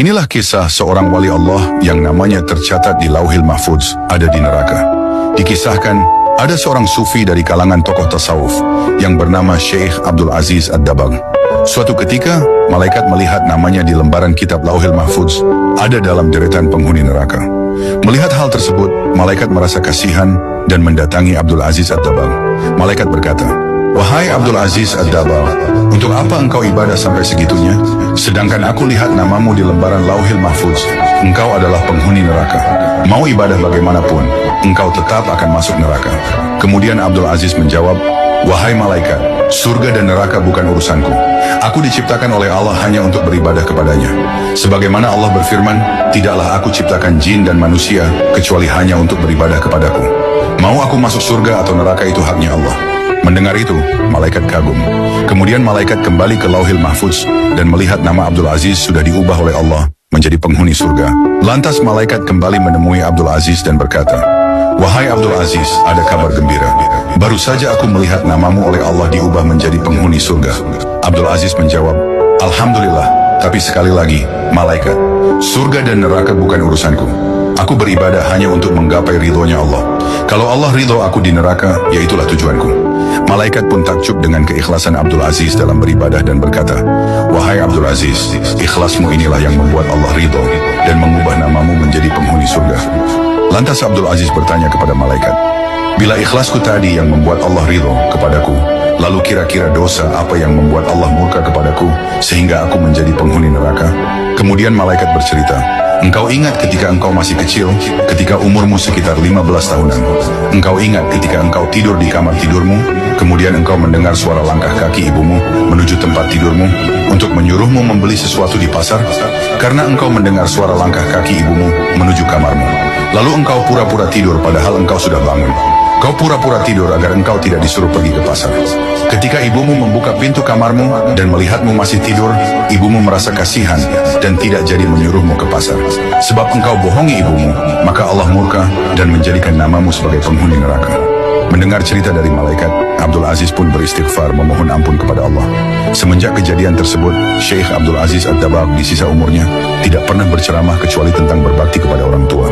Inilah kisah seorang wali Allah yang namanya tercatat di Lauhil Mahfudz, ada di neraka. Dikisahkan, ada seorang sufi dari kalangan tokoh tasawuf yang bernama Syekh Abdul Aziz Ad-Dabbagh. Suatu ketika, malaikat melihat namanya di lembaran kitab Lauhil Mahfudz, ada dalam deretan penghuni neraka. Melihat hal tersebut, malaikat merasa kasihan dan mendatangi Abdul Aziz Ad-Dabbagh. Malaikat berkata, "Wahai Abdul Aziz Ad-Dabbagh, untuk apa engkau ibadah sampai segitunya? Sedangkan aku lihat namamu di lembaran Lauhil Mahfudz, engkau adalah penghuni neraka. Mau ibadah bagaimanapun, engkau tetap akan masuk neraka." Kemudian Abdul Aziz menjawab, "Wahai malaikat, surga dan neraka bukan urusanku. Aku diciptakan oleh Allah hanya untuk beribadah kepadanya. Sebagaimana Allah berfirman, tidaklah aku ciptakan jin dan manusia kecuali hanya untuk beribadah kepadaku. Mau aku masuk surga atau neraka itu haknya Allah." Mendengar itu, malaikat kagum. Kemudian malaikat kembali ke Lauhil Mahfudz dan melihat nama Abdul Aziz sudah diubah oleh Allah menjadi penghuni surga. Lantas malaikat kembali menemui Abdul Aziz dan berkata, "Wahai Abdul Aziz, ada kabar gembira. Baru saja aku melihat namamu oleh Allah diubah menjadi penghuni surga." Abdul Aziz menjawab, "Alhamdulillah, tapi sekali lagi, malaikat, surga dan neraka bukan urusanku. Aku beribadah hanya untuk menggapai ridhonya Allah. Kalau Allah ridho aku di neraka, ya itulah tujuanku." Malaikat pun takjub dengan keikhlasan Abdul Aziz dalam beribadah dan berkata, "Wahai Abdul Aziz, ikhlasmu inilah yang membuat Allah ridho dan mengubah namamu menjadi penghuni surga." Lantas Abdul Aziz bertanya kepada malaikat, "Bila ikhlasku tadi yang membuat Allah ridho kepadaku, lalu kira-kira dosa apa yang membuat Allah murka kepadaku sehingga aku menjadi penghuni neraka?" Kemudian malaikat bercerita, "Engkau ingat ketika engkau masih kecil, ketika umurmu sekitar 15 tahunan. Engkau ingat ketika engkau tidur di kamar tidurmu, kemudian engkau mendengar suara langkah kaki ibumu menuju tempat tidurmu untuk menyuruhmu membeli sesuatu di pasar, karena engkau mendengar suara langkah kaki ibumu menuju kamarmu. Lalu engkau pura-pura tidur padahal engkau sudah bangun. Kau pura-pura tidur agar engkau tidak disuruh pergi ke pasar. Ketika ibumu membuka pintu kamarmu dan melihatmu masih tidur, ibumu merasa kasihan dan tidak jadi menyuruhmu ke pasar. Sebab engkau bohongi ibumu, maka Allah murka dan menjadikan namamu sebagai penghuni neraka." Mendengar cerita dari malaikat, Abdul Aziz pun beristighfar memohon ampun kepada Allah. Semenjak kejadian tersebut, Syekh Abdul Aziz Ad-Dabbagh di sisa umurnya tidak pernah berceramah kecuali tentang berbakti kepada orang tua.